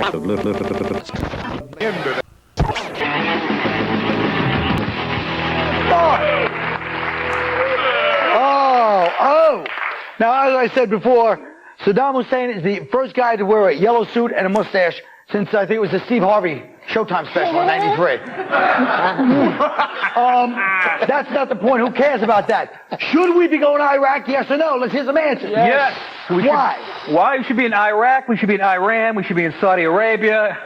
Oh. Now, as I said before, Saddam Hussein is the first guy to wear a yellow suit and a mustache since I think it was the Steve Harvey Showtime special in '93. That's not the point. Who cares about that? Should we be going to Iraq? Yes or no? Let's hear some answers. Yes. Why? Why? We should be in Iraq. We should be in Iran. We should be in Saudi Arabia.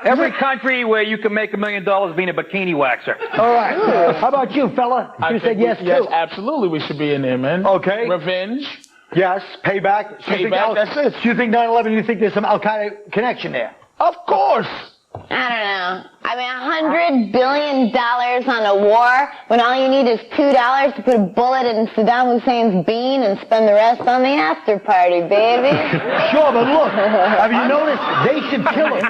Every country where you can make $1 million being a bikini waxer. All right. How about you, fella? You said yes, too. Yes, absolutely. We should be in there, man. Okay. Revenge. Yes. Payback. Payback. That's it. Do you think 9/11? You think there's some Al Qaeda connection there? Of course. I don't know. I mean, $100 billion on a war when all you need is $2 to put a bullet in Saddam Hussein's bean and spend the rest on the after party, baby. Sure, but look, have you noticed? They should kill him.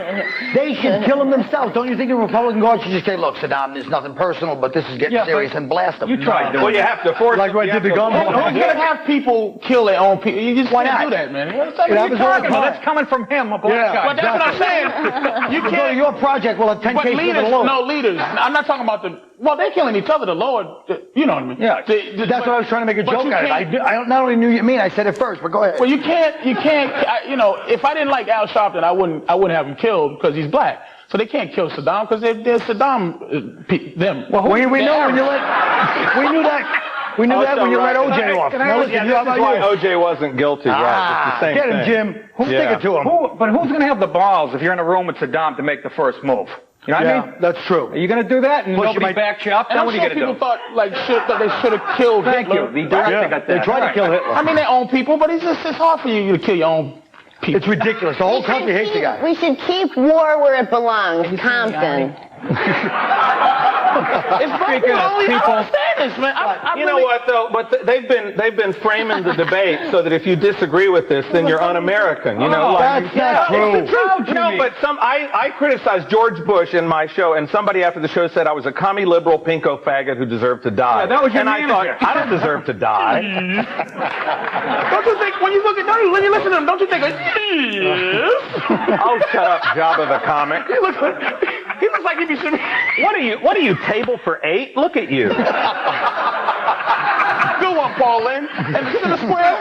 They should kill him themselves. Don't you think the Republican Guard should just say, look, Saddam, there's nothing personal, but this is getting serious, and blast him? You tried doing Well, you have to force like what I did the gun. Who's going to have people kill their own people? You just can't do that, man. What are you talking about? That's coming from him, a black guy. But that's what I'm saying. You So can't. your project will have 10 But cases of the Lord. no leaders. I'm not talking about the. Well, they're killing each other. The Lord, you know what I mean? Yeah, that's what I was trying to make a joke out of. I not only knew you mean, I said it first, but go ahead. Well, you can't. If I didn't like Al Sharpton, I wouldn't have him killed because he's black. So they can't kill Saddam because they're Saddam them. Well, we know when you let. We knew that. We knew that when you let OJ off. Now listen, this is why OJ wasn't guilty. It's the same get him, thing. Jim. Who's sticking to him? But who's going to have the balls if you're in a room with Saddam to make the first move? You know what I mean? That's true. Are you going to do that and nobody backs you up? And Then I'm what are you sure going to do? people thought they should have killed Hitler. The director got that. They tried to kill Hitler. I mean, their own people, but it's hard for you to kill your own people. It's ridiculous. The whole country hates the guy. We should keep war where it belongs, Compton. It's like people understand this, man. You know what though? But they've been framing the debate so that if you disagree with this, then you're un-American. You know, that's not true. No, but I criticized George Bush in my show, and somebody after the show said I was a commie liberal pinko faggot who deserved to die. Yeah, that was your and I thought I don't deserve to die. Don't you think when you listen to him, don't you think? Oh, shut up, Jabba the comic. He looks like he'd be sitting. What are you, table for 8? Look at you. Good one, Paulin. And the center square.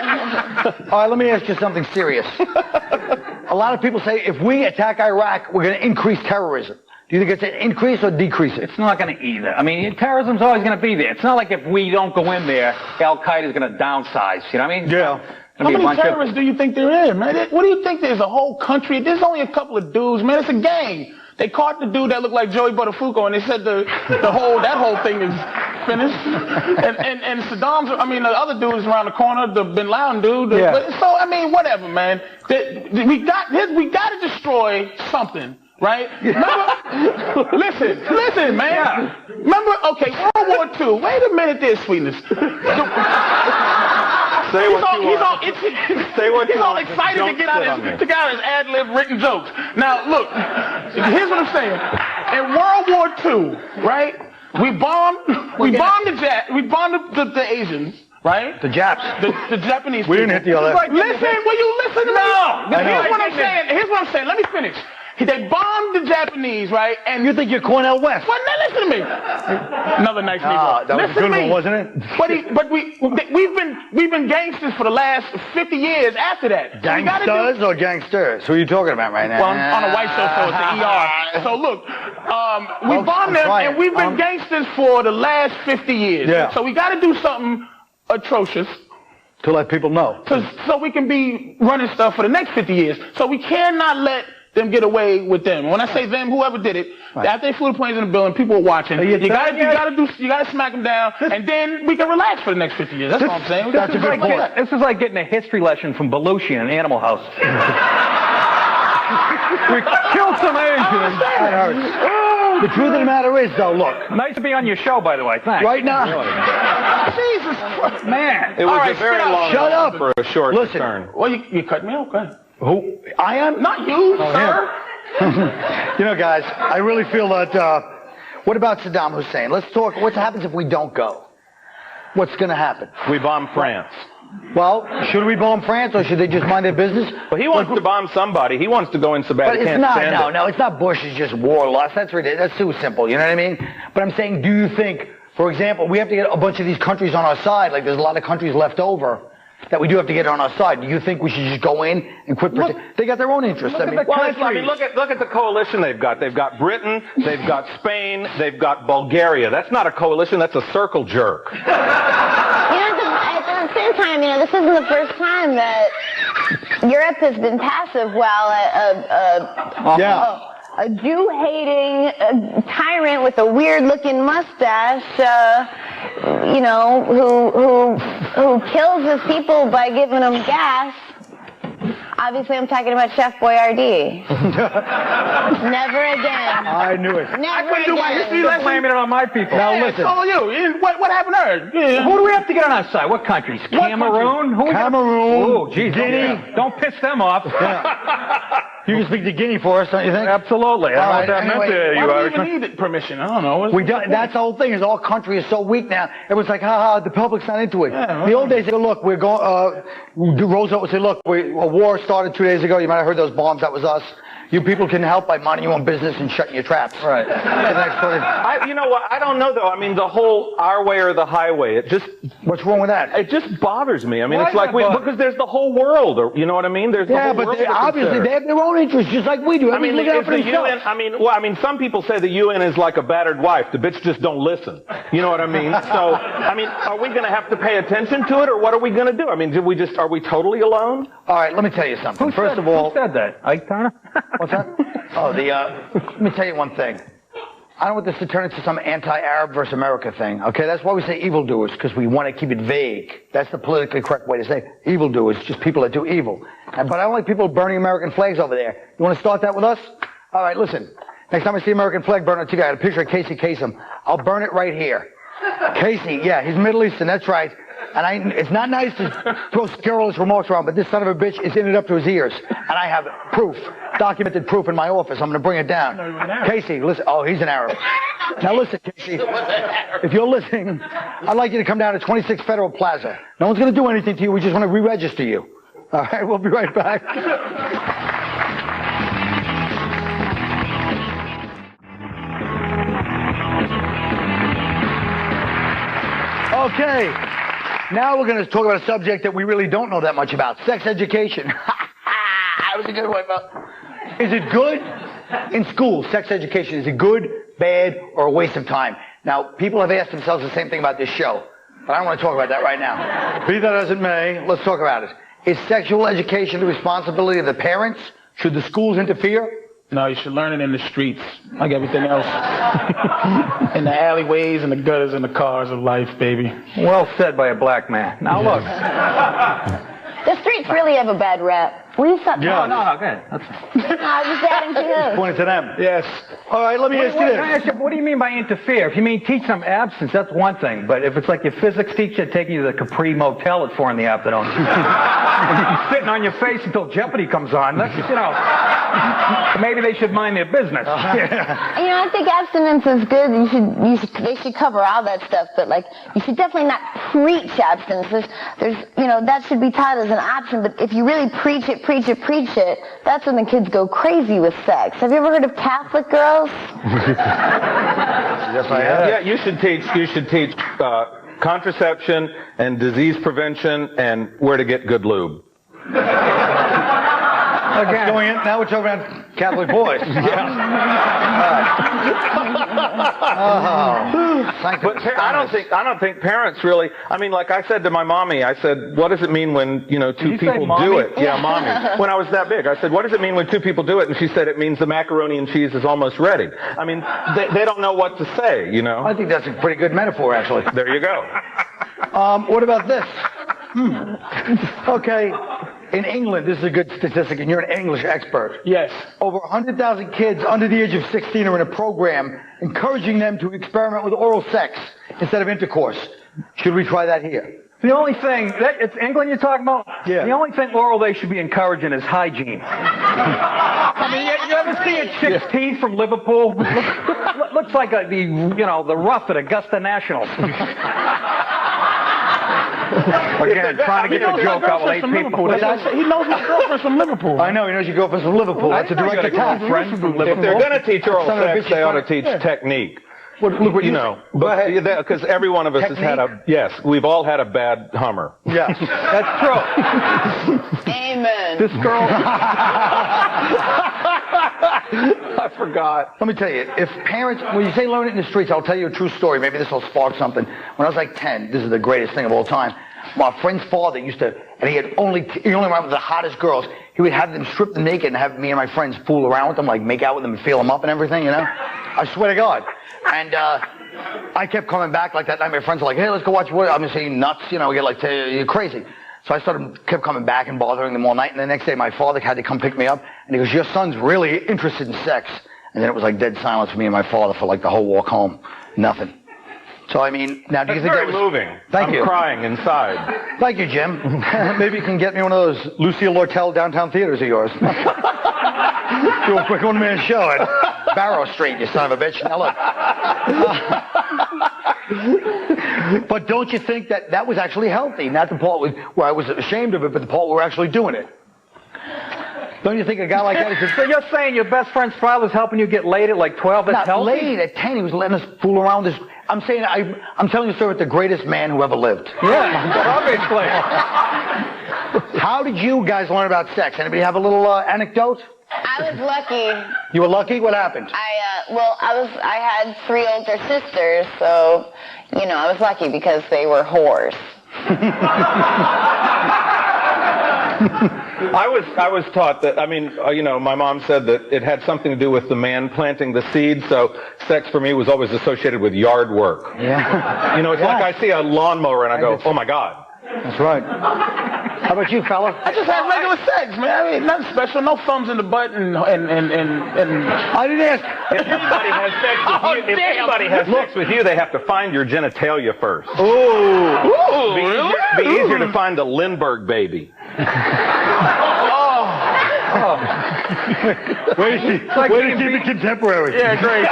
All right, let me ask you something serious. A lot of people say if we attack Iraq, we're going to increase terrorism. Do you think it's an increase or decrease it? It's not going to either. I mean, terrorism's always going to be there. It's not like if we don't go in there, Al-Qaeda's going to downsize. You know what I mean? Yeah. How many terrorists do you think there is, man? What do you think there's a whole country? There's only a couple of dudes, man. It's a gang. They caught the dude that looked like Joey Buttafuoco, and they said that whole thing is finished. And Saddam's, the other dudes around the corner, the Bin Laden dude. So whatever, man. We got to destroy something, right? Remember, listen, man. Yeah. Remember, okay, World War II. Wait a minute, there, sweetness. Say what you want. He's all excited to get out his ad-lib written jokes. Now, look, here's what I'm saying. In World War II, right, we bombed the Asians, right? The Japs. The Japanese We didn't hit the other. Listen, will you listen to me? No. Here's what I'm saying. Let me finish. They bombed the Japanese, right? And you think you're Cornel West? Well, now listen to me. Another nice Negro. That was a good one, wasn't it? But we've been gangsters for the last 50 years after that. Gangsters or gangsters? Who are you talking about right now? Well, I'm on a white show, so it's the ER. So look, we bombed them, and we've been gangsters for the last 50 years. Yeah. So we got to do something atrocious. To let people know. So we can be running stuff for the next 50 years. So we cannot let them get away with them. When I say them, whoever did it, after they flew the planes in the building, people were watching. You gotta smack them down, and then we can relax for the next 50 years. That's all I'm saying. That's a good point. This is like getting a history lesson from Belushi in Animal House. We killed some Asians. That hurts. The truth of the matter is, though, look. Nice to be on your show, by the way. Thanks. Right now. Jesus Christ. Man. It was a very long Shut up. for a short Listen. turn. Well, you cut me off. Go ahead. Who? I am? Not you, sir. You know, guys, I really feel that, what about Saddam Hussein? Let's talk, what happens if we don't go? What's going to happen? We bomb France. Well, should we bomb France or should they just mind their business? Well, he wants to bomb somebody. He wants to go in so bad But he it's can't not, stand it. no, it's not Bush, it's just war lust. That's ridiculous. That's too simple, you know what I mean? But I'm saying, do you think, for example, we have to get a bunch of these countries on our side, like there's a lot of countries left over, that we do have to get on our side. Do you think we should just go in and quit pretending? They got their own interests. I mean, Look at the coalition they've got. They've got Britain, they've got Spain, they've got Bulgaria. That's not a coalition, that's a circle jerk. At the same time, this isn't the first time that Europe has been passive while a Jew-hating tyrant with a weird-looking mustache, who kills his people by giving them gas. Obviously, I'm talking about Chef Boyardee. Never again. I knew it. Never do my again. history lesson. Blaming it on my people. Now listen. Oh, you. What happened to her? Yeah. Who do we have to get on our side? What countries? Cameroon? Who we got? Cameroon. Oh, geez. Guinea. Don't piss them off. You can speak to Guinea for us, don't you think? Absolutely. I don't know what that meant to you, Why do Irishman. we even need permission? I don't know. We don't, that's the whole thing, is our country is so weak now. Everyone's like, the public's not into it. Yeah, The old days, they go, look, we're going, Roosevelt would say, look, a war started 2 days ago. You might have heard those bombs. That was us. You people can help by minding your own business and shutting your traps. Right. You know what? I don't know, though. I mean, the whole our way or the highway, What's wrong with that? it just bothers me. I mean, Why it's like does that because there's the whole world, or you know what I mean? There's the Yeah, whole but world they, to obviously consider. they have their own interests, just like we do. I mean, look out is for the themselves. UN, I mean, some people say the UN is like a battered wife. The bitch just don't listen. You know what I mean? So, I mean, are we going to have to pay attention to it, or what are we going to do? I mean, are we totally alone? All right, let me tell you something. First of all, Who said that? Ike Turner? what's that? Let me tell you one thing. I don't want this to turn into some anti-Arab versus America thing, okay? That's why we say evildoers, because we want to keep it vague. That's the politically correct way to say it. Evildoers, just people that do evil. But I don't like people burning American flags over there. You want to start that with us? All right, listen. Next time I see American flag burn, I got a picture of Casey Kasem. I'll burn it right here. Casey, yeah, he's Middle Eastern, that's right. And it's not nice to throw scurrilous remarks around, but this son of a bitch is in it up to his ears. And I have proof, documented proof in my office. I'm going to bring it down. Casey, listen. Oh, he's an Arab. Now listen, Casey. If you're listening, I'd like you to come down to 26 Federal Plaza. No one's going to do anything to you. We just want to re-register you. All right, we'll be right back. Okay. Now we're going to talk about a subject that we really don't know that much about. Sex education. That was a good one, Bill. Is it good in school, sex education? Is it good, bad, or a waste of time? Now, people have asked themselves the same thing about this show, but I don't want to talk about that right now. Be that as it may, let's talk about it. Is sexual education the responsibility of the parents? Should the schools interfere? No, you should learn it in the streets, like everything else. In the alleyways and the gutters and the cars of life, baby. Well said by a black man. Now look. The streets really have a bad rap. Will you stop Yeah. talking? No, good. I was just adding to this. Pointing to them. Yes. All right, let me ask you this. What do you mean by interfere? If you mean teach them absence, that's one thing. But if it's like your physics teacher taking you to the Capri Motel at 4 in the afternoon, sitting on your face until Jeopardy comes on, that's, maybe they should mind their business. I think abstinence is good. They should cover all that stuff, but you should definitely not preach abstinence. There's that should be taught as an option. But if you really preach it, that's when the kids go crazy with sex. Have you ever heard of Catholic girls? Yes, I have. Yeah, you should teach contraception and disease prevention and where to get good lube. Again. Going in, now we're talking about Catholic boys. But I don't think parents really. I mean, like I said to my mommy, I said, "What does it mean when two people do it?" Yeah, mommy. When I was that big, I said, "What does it mean when two people do it?" And she said, "It means the macaroni and cheese is almost ready." I mean, they don't know what to say, I think that's a pretty good metaphor, actually. There you go. What about this? Okay. In England, this is a good statistic, and you're an English expert. Yes. Over 100,000 kids under the age of 16 are in a program encouraging them to experiment with oral sex instead of intercourse. Should we try that here? The only thing, it's England you're talking about? Yeah. The only thing oral they should be encouraging is hygiene. I mean, you ever see a chick's teeth from Liverpool? Looks like the rough at Augusta National. Again, trying to get the joke out with 8 people. He knows my girlfriend's from Liverpool. I know, he knows your girlfriend's from Liverpool. That's a direct attack. If they're going to teach oral sex, they ought to teach technique. Look what you know, because every one of us has had we've all had a bad Hummer. Yes, that's true. Amen. This girl. I forgot. Let me tell you, if parents, when you say learn it in the streets, I'll tell you a true story. Maybe this will spark something. When I was like 10, this is the greatest thing of all time. My friend's father used to, and he only went with the hottest girls. He would have them strip them naked and have me and my friends fool around with them, like make out with them and feel them up and everything, you know? I swear to God. And I kept coming back like that night. My friends were like, hey, let's go watch what? I'm just saying nuts, you know, we get like, you're crazy. So I kept coming back and bothering them all night. And the next day, my father had to come pick me up. And he goes, your son's really interested in sex. And then it was like dead silence for me and my father for like the whole walk home. Nothing. So, I mean, now do you think that was... moving. Thank you. I'm crying inside. Thank you, Jim. Maybe you can get me one of those Lucille Lortel downtown theaters of yours. Do a quick one-man show at Barrow Street, you son of a bitch. Now look. But don't you think that was actually healthy? Not the part where I was ashamed of it, but the part where we're actually doing it. Don't you think a guy like that is... So you're saying your best friend's father's helping you get laid at like 12? That's not healthy? Laid at 10. He was letting us fool around with this... I'm saying, I'm telling you, sir, with the greatest man who ever lived. Yeah, obviously. How did you guys learn about sex? Anybody have a little anecdote? I was lucky. You were lucky? What happened? I had 3 older sisters, so, you know, I was lucky because they were whores. I was taught that, I mean, you know, my mom said that it had something to do with the man planting the seed, so sex for me was always associated with yard work. Yeah. You know, it's like I see a lawnmower and I go, oh my God. That's right. How about you, fella? I just had regular sex, man. I mean, nothing special. No thumbs in the butt and I didn't ask. If anybody has sex with you, they have to find your genitalia first. Ooh, really? Be easier to find the Lindbergh baby. Way to keep it contemporary. Yeah, great.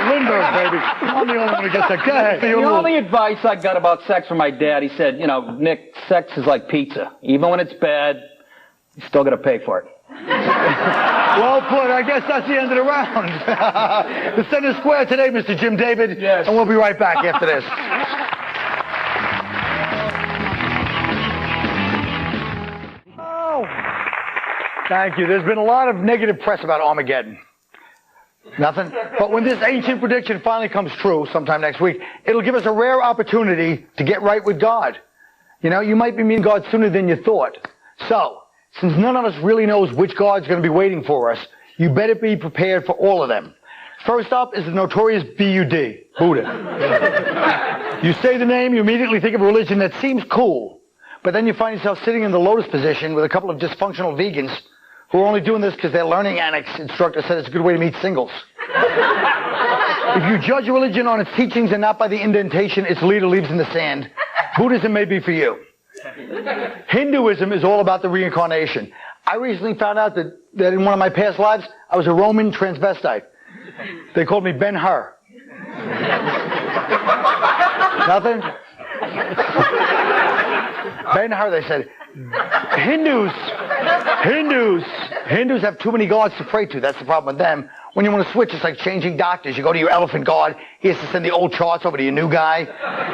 Lindbergh, baby. I'm the only one who gets that. Go ahead. The only advice I got about sex from my dad, he said, you know, Nick, sex is like pizza. Even when it's bad, you still got to pay for it. Well put. I guess that's the end of the round. The center square today, Mr. Jim David. Yes. And we'll be right back after this. Oh, thank you. There's been a lot of negative press about Armageddon. Nothing. But when this ancient prediction finally comes true sometime next week, it'll give us a rare opportunity to get right with God. You know, you might be meeting God sooner than you thought. So, since none of us really knows which God's going to be waiting for us, you better be prepared for all of them. First up is the notorious B-U-D, Buddha. You say the name, you immediately think of a religion that seems cool, but then you find yourself sitting in the lotus position with a couple of dysfunctional vegans who are only doing this because their learning annex instructor said it's a good way to meet singles. If you judge a religion on its teachings and not by the indentation its leader leaves in the sand, Buddhism may be for you. Hinduism is all about the reincarnation. I recently found out that in one of my past lives, I was a Roman transvestite. They called me Ben-Hur. Nothing? Ben-Hur, they said. Hindus have too many gods to pray to. That's the problem with them. When you want to switch, it's like changing doctors. You go to your elephant god. He has to send the old charts over to your new guy.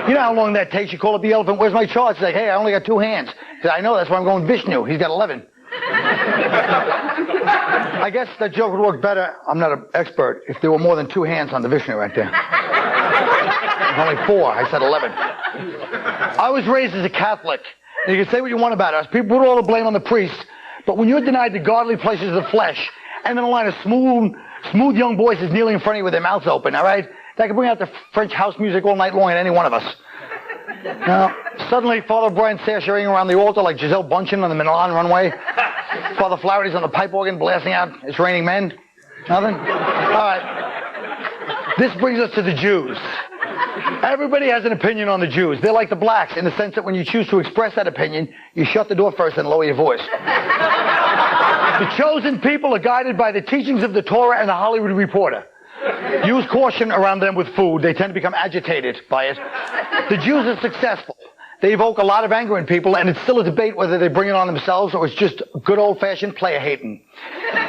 You know how long that takes? You call up the elephant, where's my charts? He's like, hey, I only got 2 hands. He said, I know, that's why I'm going Vishnu. He's got 11. I guess that joke would work better. I'm not an expert. If there were more than 2 hands on the Vishnu right there. There's only 4. I said 11. I was raised as a Catholic. You can say what you want about us. People put all the blame on the priest. But when you're denied the godly pleasures of the flesh, and then a line of smooth young boys is kneeling in front of you with their mouths open, all right? That can bring out the French house music all night long in any one of us. Now, suddenly, Father Brian sashaying around the altar like Giselle Bundchen on the Milan runway. Father Flaherty's on the pipe organ blasting out, It's Raining Men. Nothing? All right. This brings us to the Jews. Everybody has an opinion on the Jews. They're like the blacks in the sense that when you choose to express that opinion, you shut the door first and lower your voice. The chosen people are guided by the teachings of the Torah and the Hollywood Reporter. Use caution around them with food. They tend to become agitated by it. The Jews are successful. They evoke a lot of anger in people, and it's still a debate whether they bring it on themselves or it's just good old-fashioned player hating.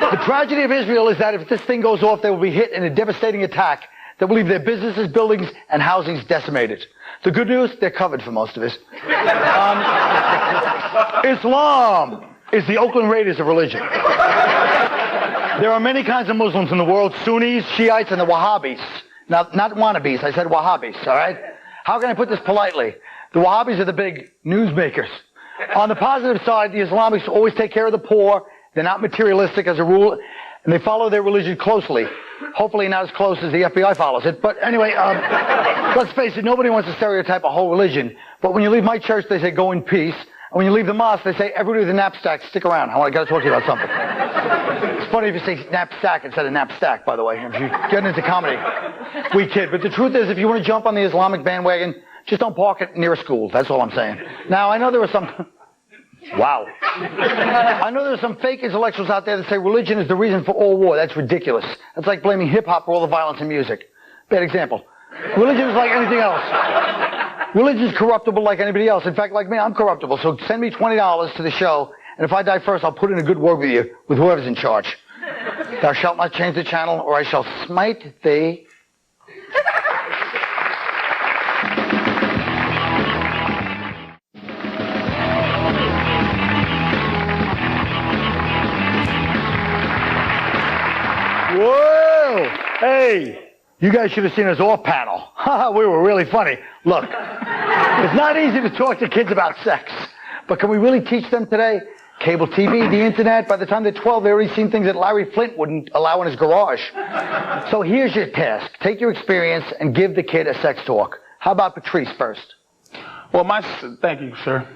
The tragedy of Israel is that if this thing goes off, they will be hit in a devastating attack that will leave their businesses, buildings, and housings decimated. The good news, they're covered for most of it. Islam is the Oakland Raiders of religion. There are many kinds of Muslims in the world: Sunnis, Shiites, and the Wahhabis. Now, not wannabes, I said Wahhabis, all right? How can I put this politely? The Wahhabis are the big newsmakers. On the positive side, the Islamics always take care of the poor. They're not materialistic as a rule, and they follow their religion closely. Hopefully not as close as the FBI follows it. But anyway, let's face it, nobody wants to stereotype a whole religion. But when you leave my church, they say, go in peace. And when you leave the mosque, they say, everybody with a knapsack, stick around. I got to talk to you about something. It's funny if you say knapsack instead of knapsack, by the way. If you're getting into comedy, we kid. But the truth is, if you want to jump on the Islamic bandwagon, just don't park it near a school. That's all I'm saying. Now, I know there are some... Wow. I know there's some fake intellectuals out there that say religion is the reason for all war. That's ridiculous. That's like blaming hip-hop for all the violence in music. Bad example. Religion is like anything else. Religion is corruptible like anybody else. In fact, like me, I'm corruptible. So send me $20 to the show, and if I die first, I'll put in a good word with you, with whoever's in charge. Thou shalt not change the channel, or I shall smite thee. Whoa! Hey, you guys should have seen us off panel. We were really funny. Look, it's not easy to talk to kids about sex, but can we really teach them today? Cable TV, the internet, by the time they're 12, they've already seen things that Larry Flint wouldn't allow in his garage. So here's your task. Take your experience and give the kid a sex talk. How about Patrice first? Well, thank you, sir.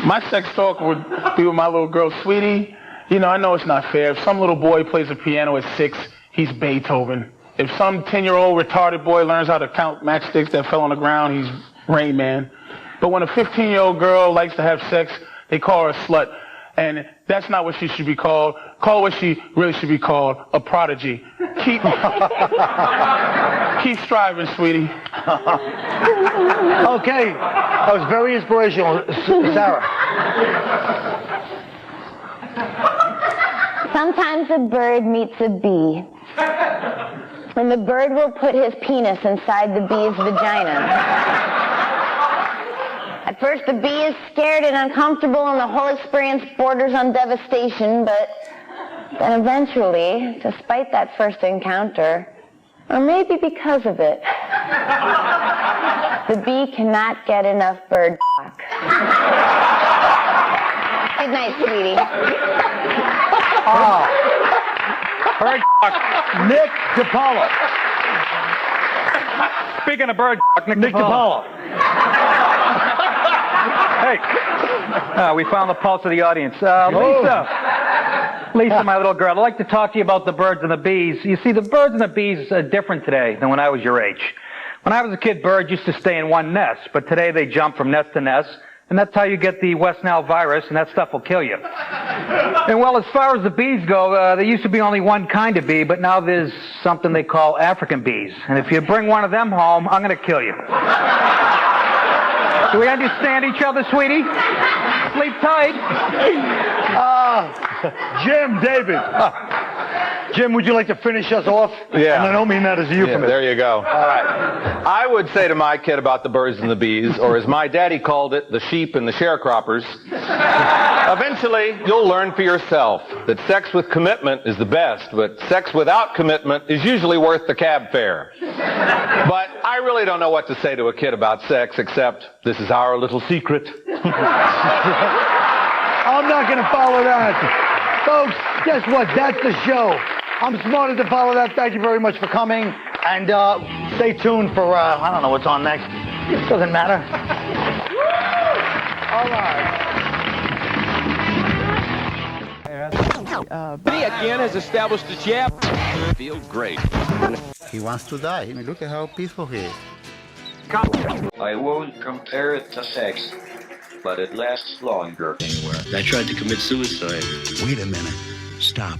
My sex talk would be with my little girl, Sweetie. You know, I know it's not fair. If some little boy plays the piano at 6, he's Beethoven. If some 10-year-old retarded boy learns how to count matchsticks that fell on the ground, he's Rain Man. But when a 15-year-old girl likes to have sex, they call her a slut. And that's not what she should be called. Call what she really should be called, a prodigy. Keep striving, sweetie. Okay. That was very inspirational, Sarah. Sometimes a bird meets a bee, and the bird will put his penis inside the bee's vagina. At first, the bee is scared and uncomfortable, and the whole experience borders on devastation, but then eventually, despite that first encounter, or maybe because of it, the bee cannot get enough bird talk. Good night, sweetie. Bird Nick DiPaolo. Speaking of bird Nick DiPaolo. Hey, we found the pulse of the audience. Lisa, my little girl, I'd like to talk to you about the birds and the bees. You see, the birds and the bees are different today than when I was your age. When I was a kid, birds used to stay in one nest, but today they jump from nest to nest, and that's how you get the West Nile virus, and that stuff will kill you. And well, as far as the bees go, there used to be only one kind of bee, but now there's something they call African bees. And if you bring one of them home, I'm going to kill you. Do we understand each other, sweetie? Sleep tight. Jim, David. Jim, would you like to finish us off? Yeah. And I don't mean that as a euphemism. Yeah, there you go. All right. I would say to my kid about the birds and the bees, or as my daddy called it, the sheep and the sharecroppers, eventually you'll learn for yourself that sex with commitment is the best, but sex without commitment is usually worth the cab fare. But I really don't know what to say to a kid about sex, except this is our little secret. I'm not going to follow that. Folks, guess what? That's the show. I'm smarter to follow that. Thank you very much for coming. And stay tuned for, I don't know what's on next. It doesn't matter. All right. Again has established a jab. Feel great. He wants to die. I mean, look at how peaceful he is. I won't compare it to sex, but it lasts longer. I tried to commit suicide. Wait a minute. Stop.